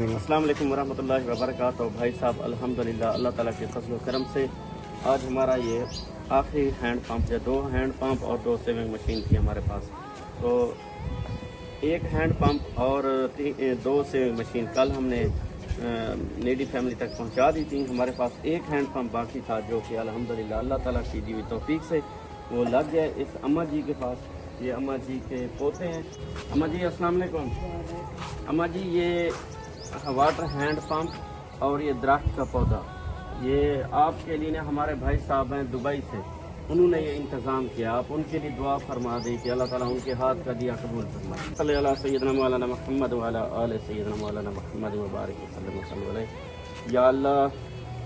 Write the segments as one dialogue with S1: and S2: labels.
S1: السلام علیکم ورحمۃ اللہ وبرکاتہ۔ بھائی صاحب الحمدللہ اللہ تعالیٰ کے فضل و کرم سے آج ہمارا یہ آخری ہینڈ پمپ ہے۔ 2 ہینڈ پمپ اور 2 سیونگ مشین تھی ہمارے پاس، تو 1 ہینڈ پمپ اور 2 سیونگ مشین کل ہم نے نیڈی فیملی تک پہنچا دی تھی۔ ہمارے پاس 1 ہینڈ پمپ باقی تھا جو کہ الحمدللہ اللہ تعالیٰ کی دی ہوئی توفیق سے وہ لگ گیا اس اماں جی کے پاس۔ یہ اماں جی کے پوتے ہیں۔ اماں جی السلام علیکم۔ اماں جی یہ واٹر ہینڈ پمپ اور یہ درخت کا پودا یہ آپ کے لیے ہمارے بھائی صاحب ہیں دبئی سے، انہوں نے یہ انتظام کیا۔ آپ ان کے لیے دعا فرما دیں کہ اللہ تعالیٰ ان کے ہاتھ کا دیا قبول فرمائے۔ صلی اللہ سیدنا مولانا محمد وعلی آل سیدنا مولانا محمد وبارک وسلم علیہ۔ یا اللہ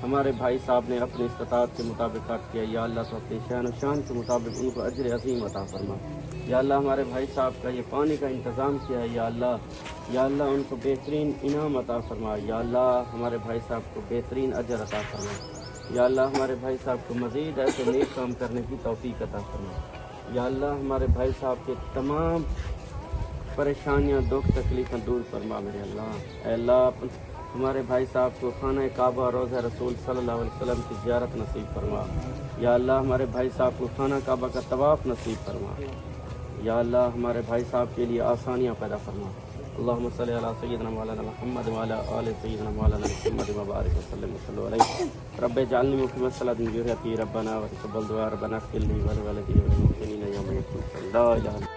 S1: ہمارے بھائی صاحب نے اپنی استطاعت کے مطابق کٹ کیا، یا اللہ تو اپنی شان و شان کے مطابق ان کو اجر عظیم عطا فرما۔ یا اللہ ہمارے بھائی صاحب کا یہ پانی کا انتظام کیا ہے، یا اللہ ان کو بہترین انعام عطا فرما۔ یا اللہ ہمارے بھائی صاحب کو بہترین اجر عطا فرما۔ یا اللہ ہمارے بھائی صاحب کو مزید ایسے نیک کام کرنے کی توفیق عطا فرما۔ یا اللہ ہمارے بھائی صاحب کے تمام پریشانیاں دکھ تکلیفیں دور فرما میرے اللہ۔ اے اللہ ہمارے بھائی صاحب کو خانہ کعبہ روضہ رسول صلی اللہ علیہ وسلم کی زیارت نصیب فرما۔ یا اللہ ہمارے بھائی صاحب کو خانہ کعبہ کا طواف نصیب فرما۔ یا اللہ ہمارے بھائی صاحب کے لیے آسانیاں پیدا فرما۔ اللہم صلی علی سیدنا مولانا محمد وعلی آل سیدنا مولانا محمد وبارک وسلم علیہ۔ رب اجعلنی مقیم الصلاۃ من ذریتی ربنا وتقبل دعاء ربنا اغفر لی ولوالدی وللمؤمنین یوم یقوم الحساب۔ لا الہ الا